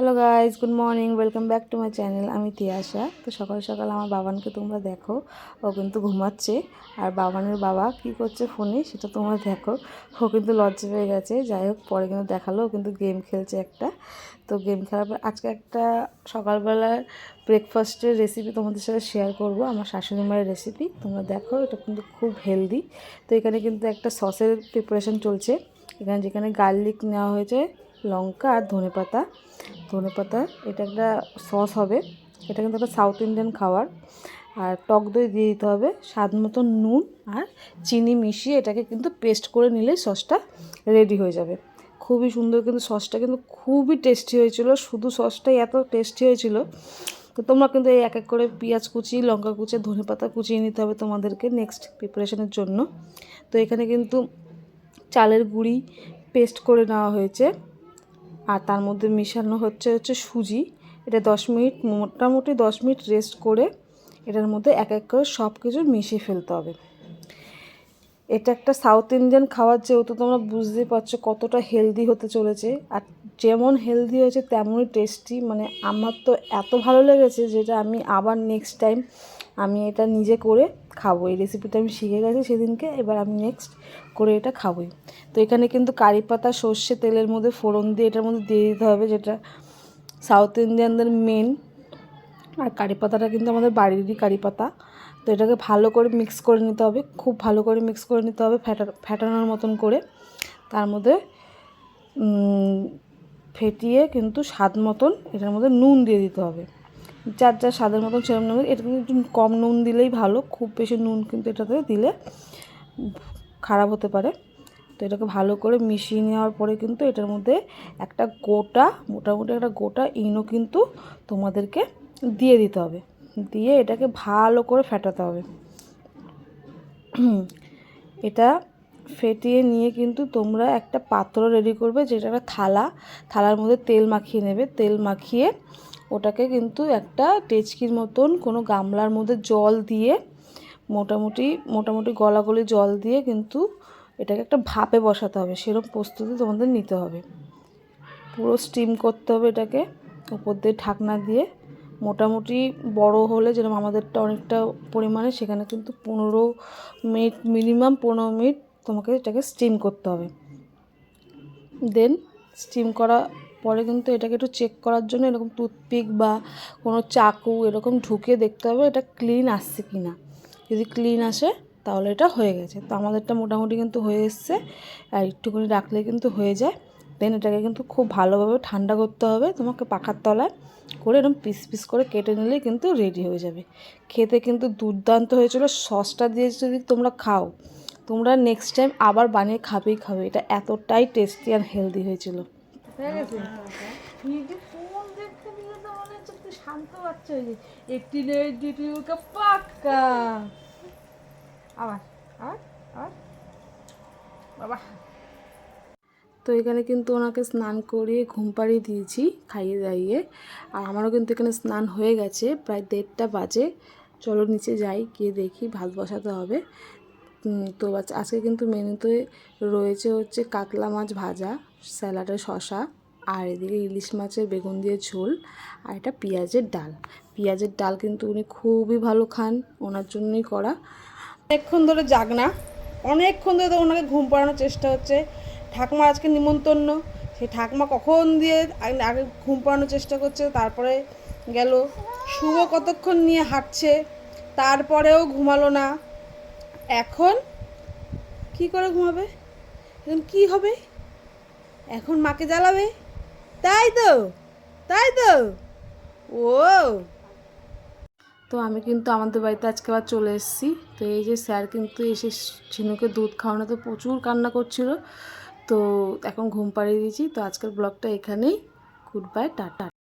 Hello guys, good morning, welcome back to my channel. আমি তিয়াশা। তো সকাল সকাল আমার বাবানকে তোমরা দেখো, ও কিন্তু ঘুমাচ্ছে। আর বাবানের বাবা কি করছে ফোনে সেটা তোমরা দেখো। ও কিন্তু লজ্জা পেয়ে গেছে। যাই হোক, পরে কিন্তু দেখালো ও কিন্তু গেম খেলছে একটা। তো গেম খেলার পর আজকে একটা সকালবেলার ব্রেকফাস্টের রেসিপি তোমাদের সাথে শেয়ার করব, আমার শাশুড়ি মায়ের রেসিপি। তোমরা দেখো, এটা কিন্তু খুব হেলদি। তো এখানে কিন্তু একটা সসের প্রিপারেশন চলছে। যেখানে গার্লিক নেওয়া হয়েছে, লঙ্কা আর ধনেপাতা। এটা একটা সস হবে। এটা কিন্তু একটা সাউথ ইন্ডিয়ান খাবার। আর টক দই দিয়ে দিতে হবে, স্বাদ মতো নুন আর চিনি মিশিয়ে এটাকে কিন্তু পেস্ট করে নিলেই সসটা রেডি হয়ে যাবে। খুবই সুন্দর, কিন্তু সসটা কিন্তু খুবই টেস্টি হয়েছিল। শুধু সসটাই এত টেস্টি হয়েছিল। তো তোমরা কিন্তু এই এক এক করে পেঁয়াজ কুচি, লঙ্কা কুচি, ধনেপাতা কুচিয়ে নিতে হবে তোমাদেরকে নেক্সট প্রিপারেশনের জন্য। তো এখানে কিন্তু চালের গুঁড়ি পেস্ট করে নেওয়া হয়েছে, আর তার মধ্যে মিশানো হচ্ছে সুজি। এটা 10 মিনিট, মোটামুটি 10 মিনিট রেস্ট করে এটার মধ্যে এক এক করে সব কিছু মিশিয়ে ফেলতে হবে। এটা একটা সাউথ ইন্ডিয়ান খাবার, যেহেতু তোমরা বুঝতেই পারছো কতটা হেলদি হতে চলেছে। আর যেমন হেলদি হয়েছে তেমনই টেস্টি। মানে আমার তো এত ভালো লেগেছে যেটা আমি আবার নেক্সট টাইম আমি এটা নিজে করে খাবো। এই রেসিপিটা আমি শিখে গেছি সেদিনকে, এবার আমি নেক্সট করে এটা খাবোই। তো এখানে কিন্তু কারি পাতা সর্ষে তেলের মধ্যে ফোড়ন দিয়ে এটার মধ্যে দিয়ে দিতে হবে, যেটা সাউথ ইন্ডিয়ানদের মেন। আর কারি পাতাটা কিন্তু আমাদের বাড়িরই কারি পাতা। তো এটাকে ভালো করে মিক্স করে নিতে হবে, খুব ভালো করে মিক্স করে নিতে হবে, ফ্যাটানোর মতন করে। তার মধ্যে ফেটিয়ে কিন্তু স্বাদ মতন এটার মধ্যে নুন দিয়ে দিতে হবে। যার যার স্বাদের মতন সেরকম নুন। এটা কিন্তু একটু কম নুন দিলেই ভালো, খুব বেশি নুন কিন্তু এটাতে দিলে খারাপ হতে পারে। তো এটাকে ভালো করে মিশিয়ে নেওয়ার পরে কিন্তু এটার মধ্যে একটা মোটামুটি একটা গোটা ইনো কিন্তু তোমাদেরকে দিয়ে দিতে হবে। দিয়ে এটাকে ভালো করে ফেটাতে হবে। এটা ফেটিয়ে নিয়ে কিন্তু তোমরা একটা পাত্র রেডি করবে, যেটা একটা থালার মধ্যে তেল মাখিয়ে নেবে। তেল মাখিয়ে ওটাকে কিন্তু একটা ডেচকির মতন কোনো গামলার মধ্যে জল দিয়ে মোটামুটি গলাগলি জল দিয়ে কিন্তু এটাকে একটা ভাপে বসাতে হবে। সেরকম প্রস্তুতি তোমাদের নিতে হবে। পুরো স্টিম করতে হবে এটাকে, উপর দিয়ে ঢাকনা দিয়ে। মোটামুটি বড় হলে, যেরকম আমাদেরটা অনেকটা পরিমাণে, সেখানে কিন্তু 15 মিনিট, মিনিমাম 15 মিনিট তোমাকে এটাকে স্টিম করতে হবে। দেন স্টিম করা পরে কিন্তু এটাকে একটু চেক করার জন্য এরকম টুথপিক বা কোনো চাকু এরকম ঢুকে দেখতে হবে এটা ক্লিন আসছে কি না। যদি ক্লিন আসে তাহলে এটা হয়ে গেছে। তো আমাদেরটা মোটামুটি কিন্তু হয়ে এসছে। আর একটুখানি রাখলে কিন্তু হয়ে যায়। দেন এটাকে কিন্তু খুব ভালোভাবে ঠান্ডা করতে হবে তোমাকে, পাখার তলায় করে এরকম পিস পিস করে কেটে নিলেই কিন্তু রেডি হয়ে যাবে। খেতে কিন্তু দুর্দান্ত হয়েছিল। সসটা দিয়ে যদি তোমরা খাও, তোমরা নেক্সট টাইম আবার বানিয়ে খাবে। এটা এতটাই টেস্টি আর হেলদি হয়েছিল। হয়ে গেছে। ফোন দেখতে দিলে তো মনে হচ্ছে একটু শান্ত বাচ্চা হয়ে যায়। একটি নেই দুটি পাক্কা। আবার আবার আবার বাবা। তো এখানে কিন্তু ওনাকে স্নান করিয়ে ঘুম পাড়িয়ে দিয়েছি, খাইয়ে দাইয়ে। আর আমারও কিন্তু এখানে স্নান হয়ে গেছে, প্রায় 1:30 বাজে। চলো নিচে যাই, গিয়ে দেখি ভাত বসাতে হবে। তো আজকে কিন্তু মেনুতে রয়েছে কাতলা মাছ ভাজা, স্যালাডে শশা, আর এদিকে ইলিশ মাছের বেগুন দিয়ে ঝোল, আর এটা পেঁয়াজের ডাল কিন্তু উনি খুবই ভালো খান, ওনার জন্যই করা। অনেকক্ষণ ধরে অনেকক্ষণ ধরে ওনাকে ঘুম পাড়ানোর চেষ্টা হচ্ছে। ঠাকুমার আজকে নিমন্ত্রণ, সেই ঠাকুমা কখন দিয়ে আগে ঘুম পাড়ানোর চেষ্টা করছে, তারপরে গেল। শুভ কতক্ষণ নিয়ে হাঁটছে, তারপরেও ঘুমালো না। এখন কি করে ঘুমাবে? এখন কি হবে? এখন মাকে জ্বালাবে, তাই তো ও। তো আমি কিন্তু আমাদের বাড়িতে আজকে আবার চলে এসেছি। তো এই যে স্যার কিন্তু এসে ঝিনুকে দুধ খাওয়ানোতে প্রচুর কান্না করছিল। তো এখন ঘুম পাড়িয়ে দিয়েছি। তো আজকের ব্লগটা এখানেই। Good bye, tata.